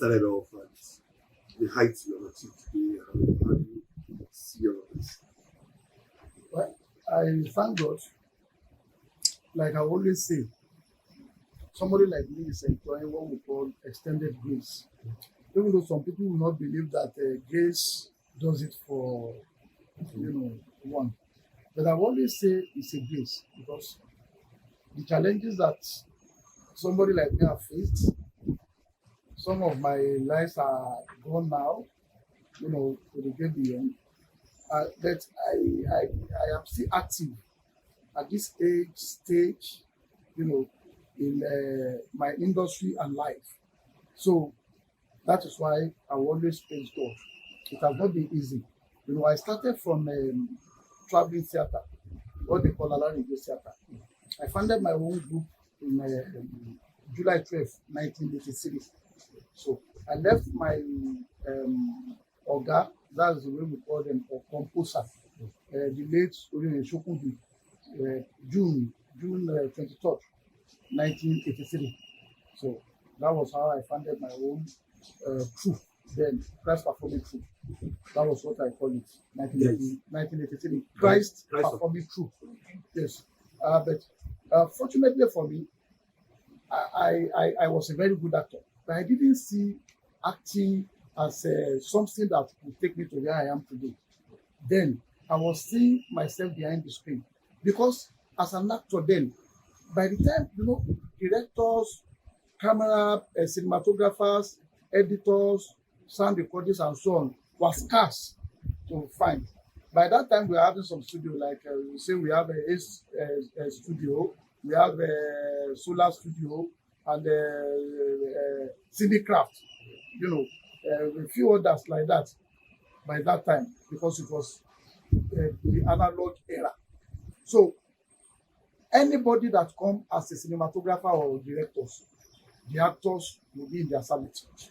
started off and the heights you have achieved today? How do you see all of this? Well, I thank God. Like I always say, somebody like me is enjoying what we call extended grace. Even though some people will not believe that grace does it for one, but I always say it's a grace because the challenges that somebody like me have faced, some of my lives are gone now, to the great beyond. But I am still active at this stage, you know, in my industry and life. So that is why I always praise God. It has not been easy. I started from traveling theater, what they call Alaringo Theater. I founded my own group in July 12th, 1983. So I left my Oga, that's the way we call them, or composer, the late Shokunbi, June 23rd, 1983. So that was how I founded my own troupe, then Christ Performing Troupe. That was what I call it, 1983, Christ Performing Troupe. Yes. But fortunately for me, I was a very good actor, but I didn't see acting as something that would take me to where I am today. Then I was seeing myself behind the screen because as an actor then, by the time, directors, camera, cinematographers, editors, sound recordings, and so on was scarce to find. By that time, we were having some studio, like we say we have a studio, we have a solar studio, and Cinecraft, a few others like that by that time, because it was the analog era. So anybody that come as a cinematographer or directors, the actors will be in their servitude.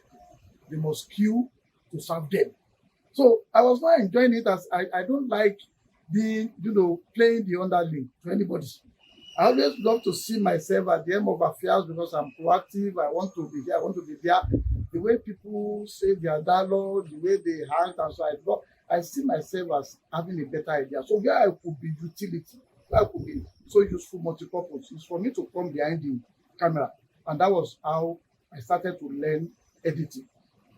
They must queue to serve them. So I was not enjoying it as I don't like being, playing the underling to anybody. I always love to see myself at the end of affairs because I'm proactive. I want to be there. I want to be there. The way people say their dialogue, the way they act, and so I see myself as having a better idea. So where I could be utility, where I could be so useful, multi-purpose, is for me to come behind the camera. And that was how I started to learn editing.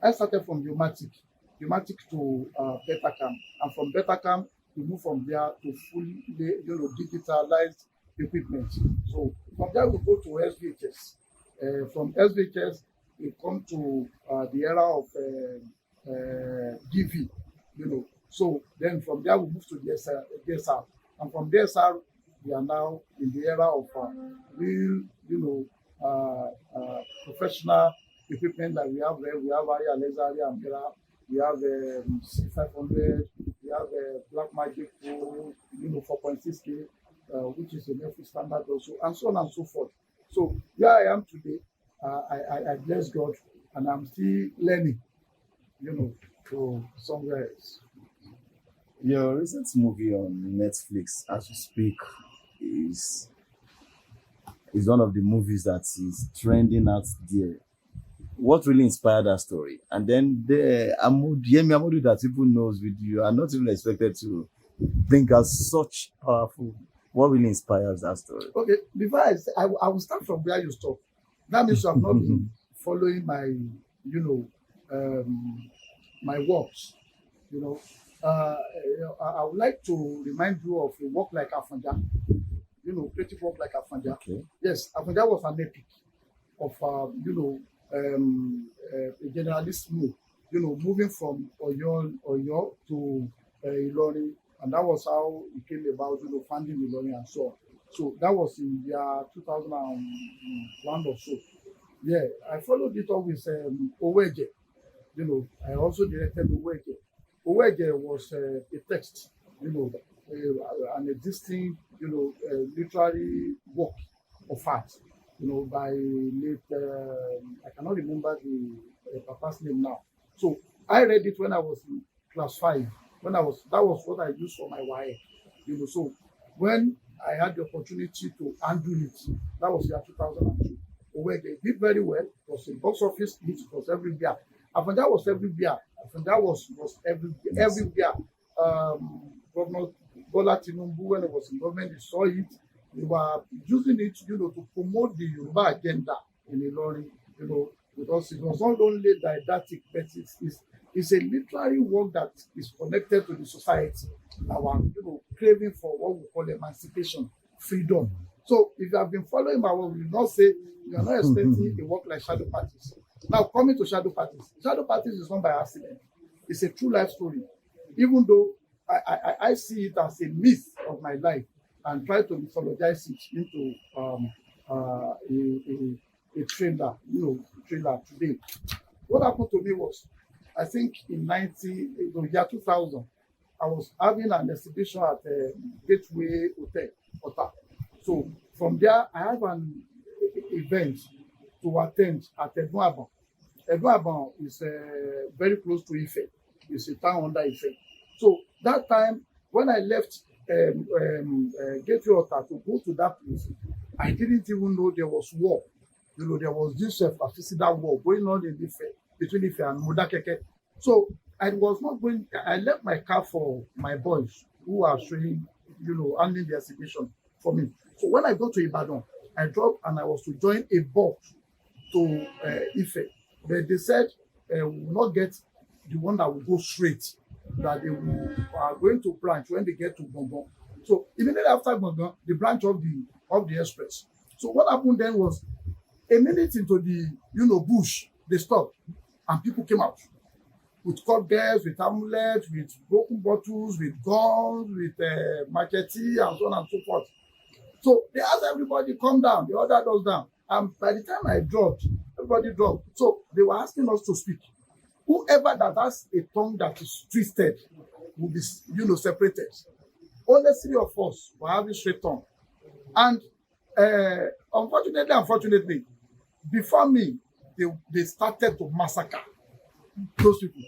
I started from Umatic to Betacam, and from Betacam we move from there to fully, digitalized equipment. So from there we go to SVHS. From SVHS we come to the era of DV. So then from there we move to DSR, and from DSR we are now in the era of real, professional equipment that we have there. We have Ari Alexa, Ari Ambera, we have C500, we have Blackmagic Pro, 4.6K, which is a Netflix standard also, and so on and so forth. So where I am today, I bless God, and I'm still learning, to somewhere else. Your recent movie on Netflix, as we speak, is one of the movies that is trending out there. What really inspired that story? And then the Yemi Amodu that people knows with you are not even expected to bring out such powerful. What really inspires that story? Okay, before I will start from where you stop. That means you have not been following my, my works. I would like to remind you of a work like Afanja. Creative work like Afanja. Okay. Yes, Afanja was an epic of, a generalist move, moving from Oyo to Ilorin, and that was how it came about, founding Ilorin and so on. So that was in the year 2001 or so. Yeah, I followed it up with Oweje. I also directed Oweje. Oweje was a text, an existing, literary work of art, by late, I cannot remember the papa's name now. So I read it when I was in class 5. That was what I used for my YA. So when I had the opportunity to undo it, that was year 2002. Owege did very well. It was a box office hit. It was everywhere. After was everywhere. After was everywhere. Governor Bola Tinubu, when it was in government, they saw it. They were using it, to promote the Yoruba agenda in Ilorin, because it was not only didactic, but it's a literary work that is connected to the society. Our, craving for what we call emancipation, freedom. So if you have been following my work, you will not say you are not expecting a work like Shadow Parties. Now, coming to Shadow Parties is not by accident. It's a true life story. Even though I see it as a myth of my life and try to mythologize it into a trailer, trailer today. What happened to me was, I think in the year 2000, I was having an exhibition at Gateway Hotel, Ota. So from there, I have an event to attend at Edwabon. Edwabon is very close to Ife. It's a town under Ife. So that time, when I left Gateway Ota to go to that place, I didn't even know there was war. There was this fratricidal war going on in Ife, between Ife and Modakeke. So I was not going. I left my car for my boys who are showing, handling the exhibition for me. So when I got to Ibadan, I dropped and I was to join a bus to Ife. But they said we will not get the one that will go straight, that they are going to branch when they get to Gbongbon. So immediately after Gbongbon, the branch of the express. So what happened then was, a minute into the bush, they stopped and people came out with cordless, with amulets, with broken bottles, with guns, with machete, and so on and so forth. So they asked everybody, come down, the order goes down. And by the time I dropped, everybody dropped. So they were asking us to speak. Whoever that has a tongue that is twisted will be, separated. Only 3 of us were having straight tongue. And unfortunately, before me, they started to massacre those people.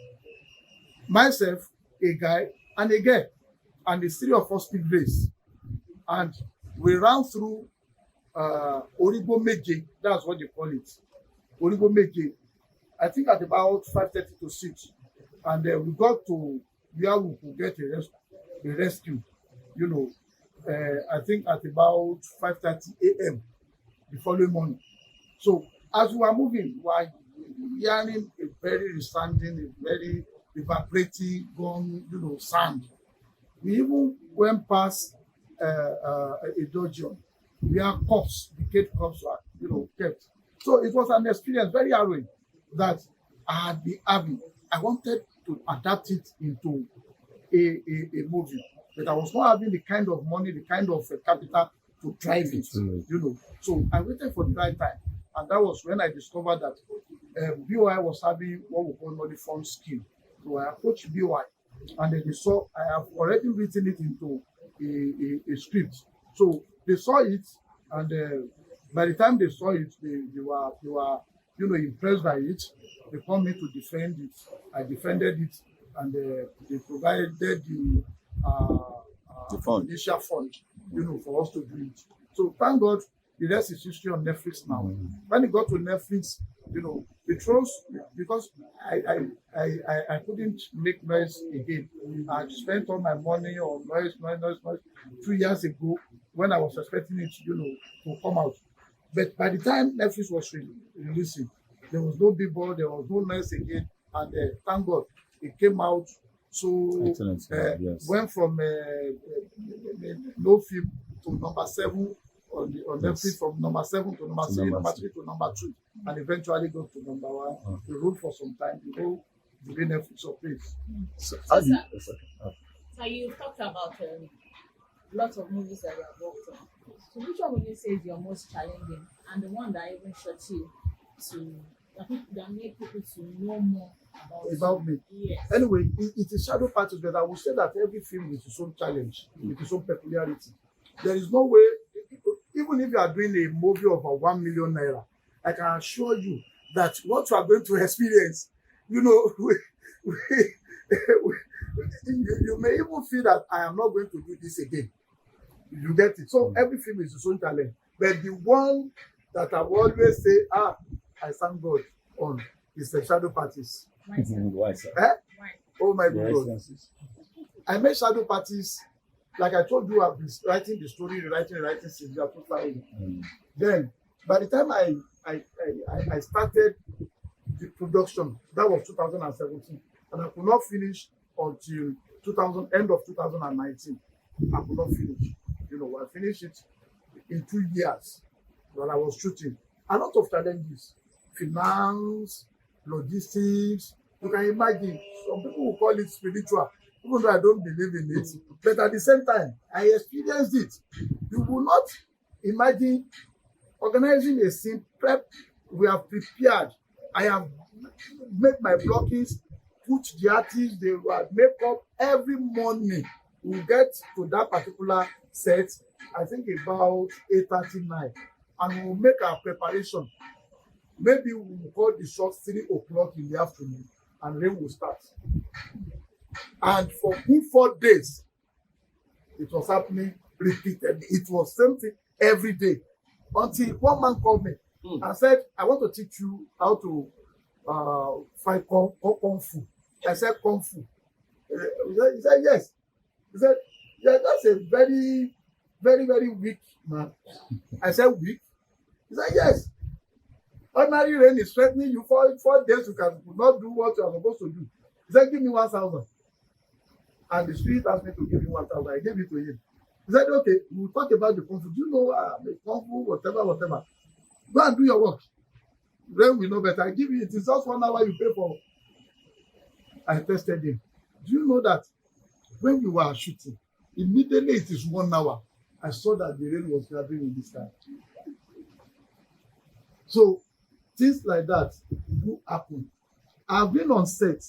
Myself, a guy, and a girl, and the 3 of us speak race. And we ran through Oribo Meje, that's what they call it. Oribo Meje, I think at about 5:30 to 6. And we got to where we could get a rescue, I think at about 5:30 a.m. the following morning. So as we were moving, we were hearing a very resounding, a very reverberating gun, sound. We even went past a dungeon where decayed corpses were, kept. So it was an experience very harrowing that I had been having. I wanted to adapt it into a movie, but I was not having the kind of money, the kind of capital to drive it, So I waited for the right time, and that was when I discovered that BOI was having what we call money fund scheme. So I approached BOI, and then they saw I have already written it into a script. So they saw it, and by the time they saw it, they were impressed by it. They called me to defend it. I defended it, and they provided the initial fund, for us to do it. So thank God, the rest is history on Netflix now. When it got to Netflix, it rose because I couldn't make noise again. I spent all my money on noise 2 years ago when I was expecting it, to come out. But by the time Netflix was releasing, there was no billboard, there was no noise again, and thank God it came out. So yes. Went from no film to number 7 on Netflix, from number 7 to number 3, number 3 to number 2, and eventually got to number 1. We ruled for some time, the way Netflix operates. So you've talked about lots of movies that you have worked on. So which one would you say is your most challenging, and the one that even shot you that make people to know more about me? Yes. Anyway, it is Shadow Parties, but I would say that every film is its own challenge, with its own peculiarity. There is no way, even if you are doing a movie of 1 million naira, I can assure you that what you are going to experience, you may even feel that I am not going to do this again. You get it. So every film is its own challenge. But the one that I will always say, I thank God on is the shadow parties. Why, sir? Why, sir? Eh? Why? Oh my Your God. Excellencies. I made shadow parties. Like I told you, I've been writing the story, rewriting since year 2000. Then, by the time I started the production, that was 2017, and I could not finish until end of 2019. I could not finish. I finished it in 2 years when I was shooting. A lot of challenges, finance, logistics. You can imagine, some people will call it spiritual, even though I don't believe in it. But at the same time, I experienced it. You will not imagine organizing a scene prep. We have prepared. I have made my blockings, put the artists, they will make up every morning. We get to that particular set, I think about 8:39, and we will make our preparation. Maybe we will call the shot 3 o'clock in the afternoon, and rain will start. And for good 4 days, it was happening repeatedly. It was something every day. Until one man called me and said, I want to teach you how to fight kung fu. I said, kung fu. He said, yes. He said, yeah, that's a very, very, very weak man. I said, weak? He said, yes. Ordinary rain is threatening you for 4 days. You can not do what you are supposed to do. He said, give me 1,000. And the spirit asked me to give him 1,000. I gave it to him. He said, okay, we'll talk about the kung fu. Do you know the kung fu, whatever. Go and do your work. Then we know better. I give you, it is just 1 hour you pay for. I tested him. Do you know that when we were shooting, immediately it is 1 hour, I saw that the rain was gathering in the sky. So things like that do happen. I've been on set,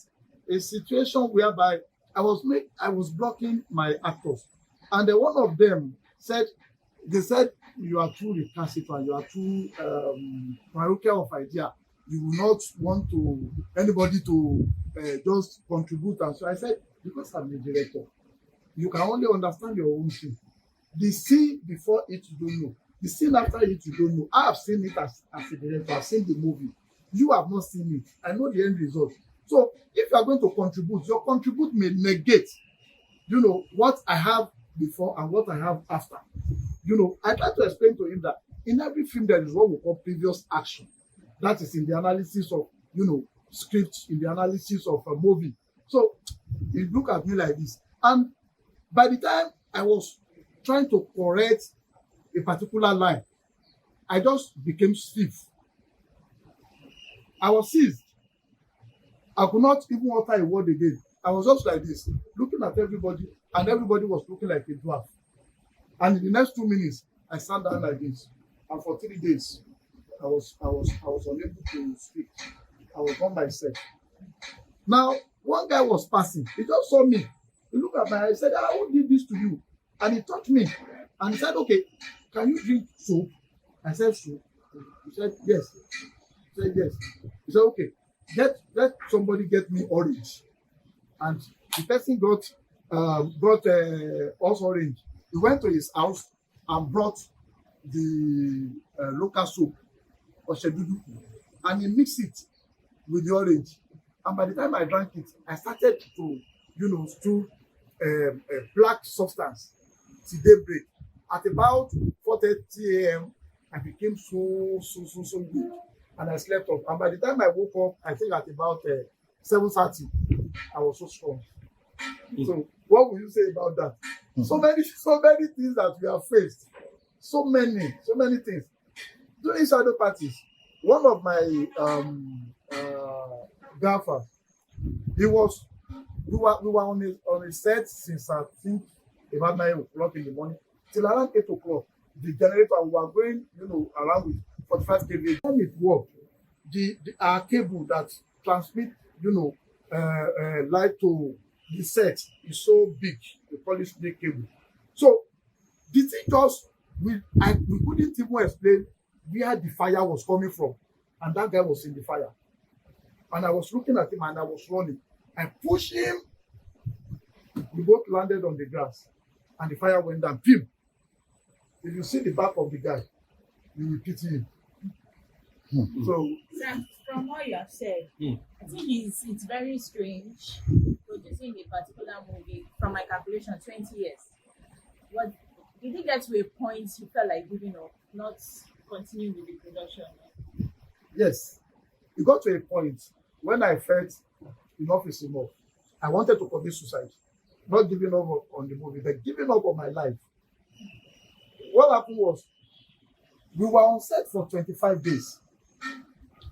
a situation whereby I was blocking my actors, and then one of them said, you are too recalcitrant, you are too parochial of idea. You will not want anybody to just contribute. And so I said, because I'm the director, you can only understand your own scene. The scene before it, you don't know. The scene after it, you don't know. I have seen it as a director. I've seen the movie. You have not seen it. I know the end result. So if you are going to contribute, your contribute may negate, what I have before and what I have after. I try to explain to him that in every film there is what we call previous action. That is in the analysis of, script, in the analysis of a movie. So he look at me like this. And by the time I was trying to correct a particular line, I just became stiff. I was seized. I could not even utter a word again. I was just like this, looking at everybody, and everybody was looking like a dwarf. And in the next 2 minutes, I sat down like this. And for 3 days, I was unable to speak. I was on myself. Now, one guy was passing. He just saw me. He looked at me. I said, who did this to you? And he touched me. And he said, okay, can you drink soap? I said, soap. He said, yes. He said, yes. He said, okay, let somebody get me orange. And the person got us orange. He went to his house and brought the local soap, Oshedudu, and he mixed it with the orange. And by the time I drank it, I started to, stew a black substance till daybreak. At about 4:30 a.m., I became so good, and I slept off. And by the time I woke up, I think at about 7:30, I was so strong. So what will you say about that? So many things that we have faced. So many things. During shadow parties, one of my gaffers, we were on a set since I think about 9 o'clock in the morning till around 8 o'clock. The generator, we were going, around with 45 kV. When it worked, our cable that transmit, light to the set is so big. We call it snake cable. So the thing just we couldn't even explain where the fire was coming from, and that guy was in the fire, and I was looking at him and I was running. I pushed him. We both landed on the grass, and the fire went down. Pim. If you see the back of the guy, you will pity him. So Sam, from what you have said, I think it's very strange producing a particular movie from my calculation 20 years. What did you get to a point you felt like giving up, not continuing with the production? yes, it got to a point when I felt enough is enough. I wanted to commit suicide, not giving up on the movie, but giving up on my life. What happened was we were on set for 25 days.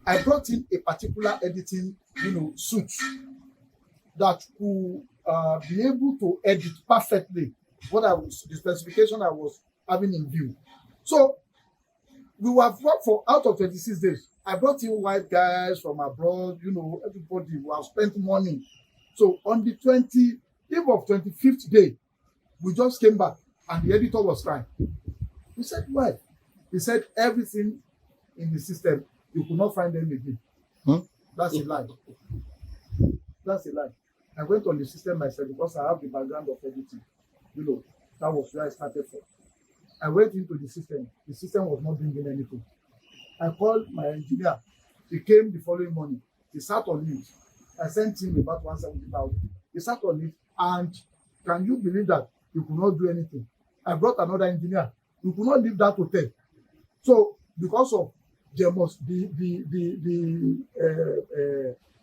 I brought in a particular editing, suit that could be able to edit perfectly the specification I was having in view. So we were worked for out of 26 days. I brought in white guys from abroad, everybody who have spent money. So on the 20th of 25th day, we just came back and the editor was crying. We said, why? He said, everything in the system, you could not find them again. That's a lie. That's a lie. I went on the system myself because I have the background of editing. That was where I started from. I went into the system. The system was not bringing anything. I called my engineer. He came the following morning. He sat on it. I sent him about 170,000. He sat on it, and can you believe that he could not do anything? I brought another engineer. We could not leave that hotel. So because of the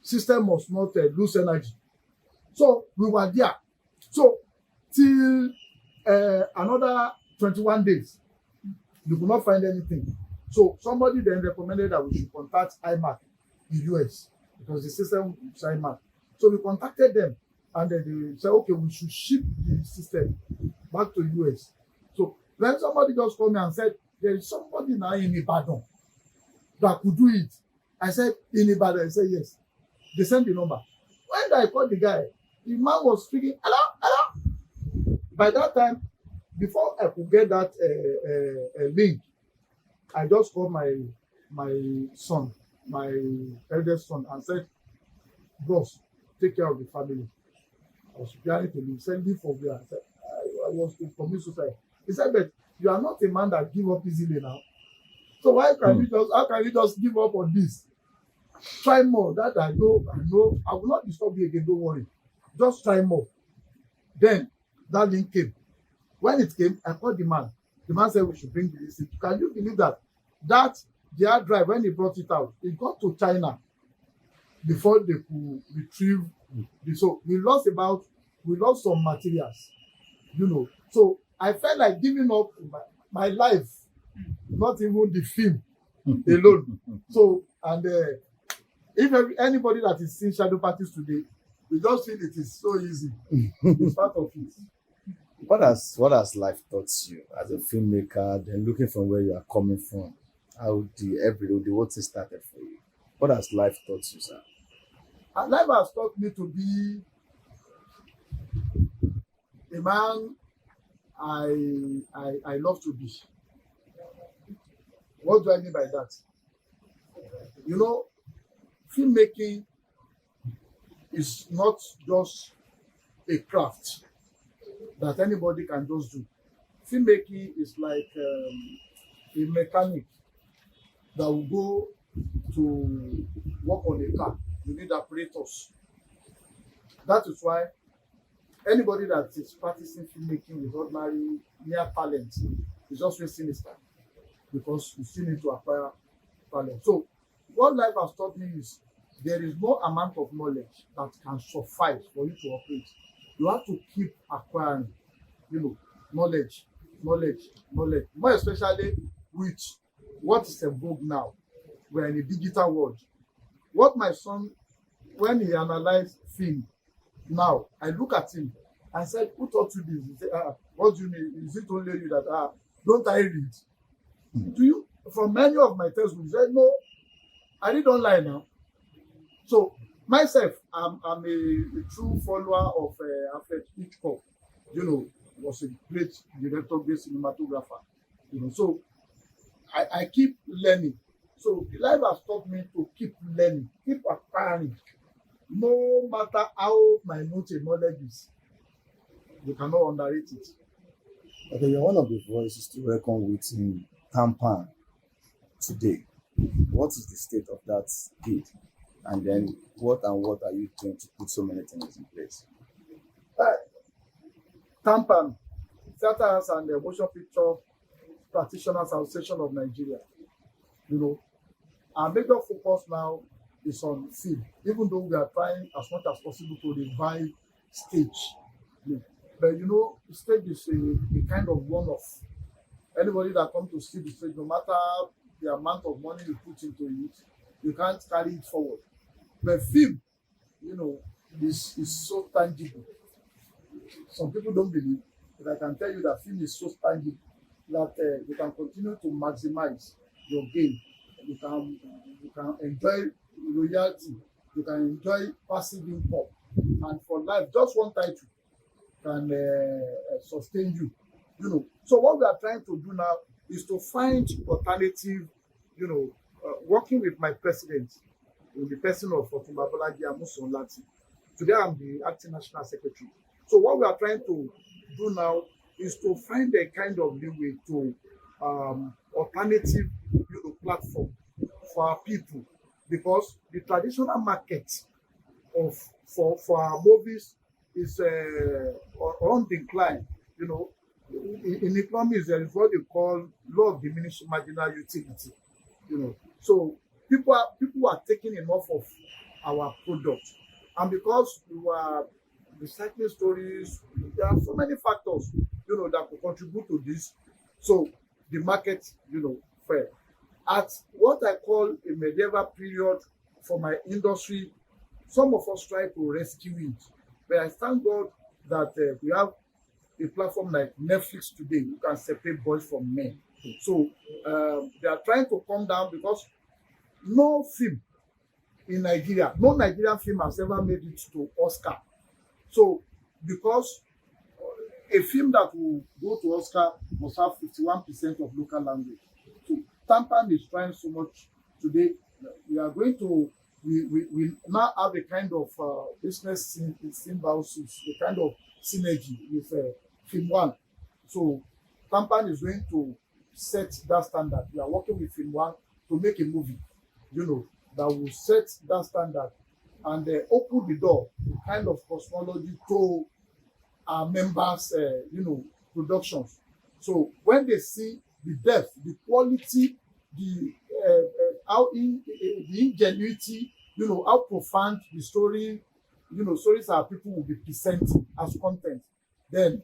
system must not lose energy. So we were there. So till another 21 days, we could not find anything. So somebody then recommended that we should contact IMAC in US because the system is IMAC. So we contacted them, and then they said, okay, we should ship the system back to US. So then somebody just called me and said, there is somebody now in Ibadan that could do it. I said, in Ibadan? I said, yes. They sent the number. When I called the guy, the man was speaking, hello. By that time, before I could get that link, I just called my son, my eldest son, and said, boss, take care of the family. I was planning to leave. Send me for where? I said, I was to commit suicide. He said, but you are not a man that give up easily now. So how can you just give up on this? Try more. That I know. I will not disturb you again, don't worry. Just try more. Then that link came. When it came, I called the man. The man said we should bring the list. Can you believe that the hard drive, when he brought it out, it got to China before they could retrieve the, so we lost some materials, So I felt like giving up my life, not even the film alone. So, and if anybody that is seeing shadow parties today, we just feel it is so easy. It's part of it. What has life taught you as a filmmaker, then looking from where you are coming from? How the whole thing started for you? What has life taught you, sir? And life has taught me to be a man I love to be. What do I mean by that? Filmmaking is not just a craft that anybody can just do. Filmmaking is like a mechanic that will go to work on a car. You need apparatus. That is why anybody that is practicing filmmaking with ordinary mere talent is just wasting his time, because you still need to acquire talent. So what life has taught me is there is no amount of knowledge that can suffice for you to operate. You have to keep acquiring, knowledge. More especially with what is in vogue now. We're in a digital world. What my son, when he analyzed film, now I look at him and said, who taught you this? He said, what do you mean? Is it only you that don't I read? Do you? From many of my textbooks, he said, no, I read online now. So myself, I'm a true follower of Alfred Hitchcock. Was a great director, great cinematographer. So I keep learning. So life has taught me to keep learning, keep acquiring. No matter how minute a knowledge is, you cannot underrate it. Okay, you're one of the voices to reckon with in Tampan today. What is the state of that bid? And then what are you doing to put so many things in place? TAMPAN, Theatres and Motion Picture Practitioners Association of Nigeria. You know, our major focus now is on film, even though we are trying as much as possible to revive stage. Yeah. But you know, stage is a kind of one-off. Anybody that comes to see the stage, no matter the amount of money you put into it, you can't carry it forward. But film, you know, is so tangible. Some people don't believe, but I can tell you that film is so tangible that you can continue to maximize your gain. You can enjoy royalty. You can enjoy passive income, and for life, just one title can sustain you. You know. So what we are trying to do now is to find alternative. You know, working with my president in the person of Otumba Bolaji Amusu. Today I'm the acting national secretary. So what we are trying to do now is to find a kind of leeway to alternative, you know, platform for our people, because the traditional market for our movies is on decline. You know, in economics there is what they call law of diminishing marginal utility. You know, so people are taking enough of our product, and because we are recycling stories, there are so many factors, you know, that could contribute to this. So the market, you know, fell. At what I call a medieval period for my industry, some of us try to rescue it. But I thank God that we have a platform like Netflix today who can separate boys from men. So they are trying to come down, because no film in Nigeria, no Nigerian film has ever made it to Oscar. So because a film that will go to Oscar must have 51% of local language. So TAMPAN is trying so much today. We are going to, we now have a kind of business symbiosis, a kind of synergy with Film One. So TAMPAN is going to set that standard. We are working with Film One to make a movie, you know, that will set that standard and open the door, the kind of cosmology to our members, you know, productions. So when they see the depth, the quality, the ingenuity, you know, how profound the story, you know, stories our people will be presenting as content, then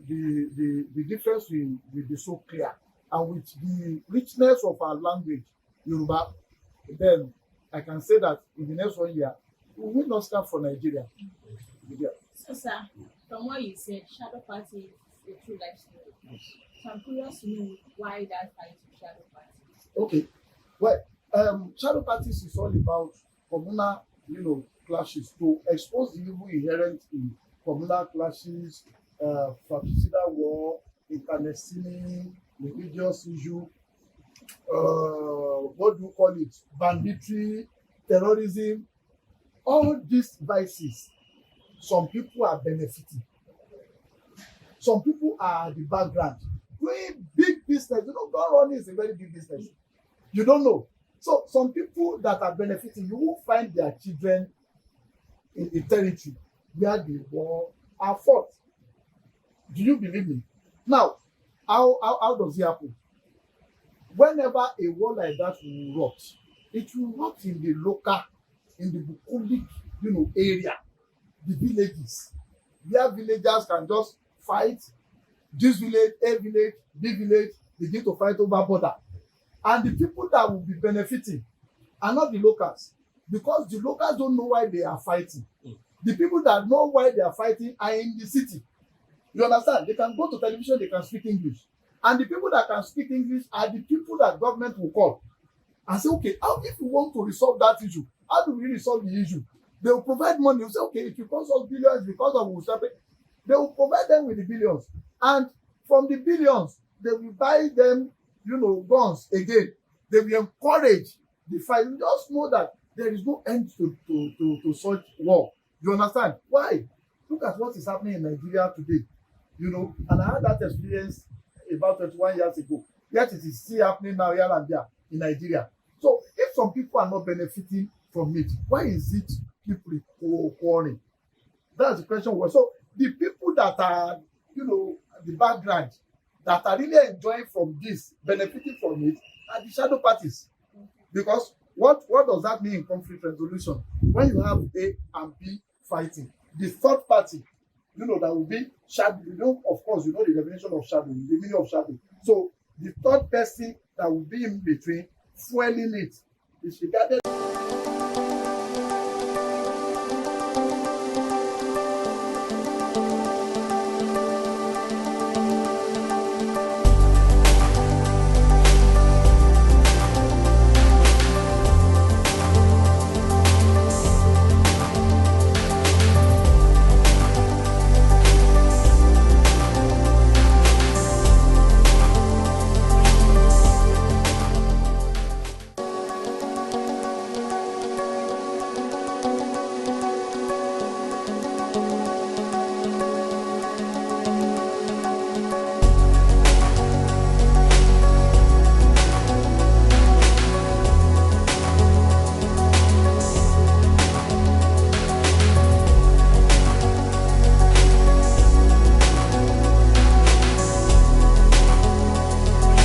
the difference will be so clear. And with the richness of our language, Yoruba, then I can say that in the next 1 year, we will Oscar for Nigeria. Yeah. So, sir, from what you said, Shadow Party is a true life story. Yes. So I'm curious to know why that ties to Shadow Party. Okay. Well, Shadow Parties is all about communal, you know, clashes, to expose the evil inherent in communal clashes, fratricidal war, internecine, religious issue, what do you call it, banditry, terrorism, all these vices. Some people are benefiting. Some people are at the background doing big business. You know, gun running is a very big business. You don't know. So some people that are benefiting, you will find their children in a territory where the war are fought. Do you believe me? Now, how does it happen? Whenever a war like that will rot, it will rot in the local, in the bucolic, you know, area, the villages, where villagers can just fight. This village, A village, B village, begin to fight over border. And the people that will be benefiting are not the locals, because the locals don't know why they are fighting. The people that know why they are fighting are in the city. You understand? They can go to television, they can speak English. And the people that can speak English are the people that government will call and say, okay, how if we want to resolve that issue, how do we resolve the issue? They will provide money. They will say, okay, if it costs us billions because of Usabe, they will provide them with the billions. And from the billions, they will buy them, you know, guns again. They will encourage the fight. You just know that there is no end to such war. You understand? Why? Look at what is happening in Nigeria today. You know, and I had that experience about 21 years ago. Yet it is still happening now here and there in Nigeria. So if some people are not benefiting from it, why is it people quarreling? That's the question. So the people that are, the background, that are really enjoying from this, benefiting from it, are the shadow parties. Because what does that mean in conflict resolution? When you have A and B fighting, the third party, that will be shadow. Of course, the definition of shadow, the meaning of shadow. So the third person that will be in between, fueling it, is regarded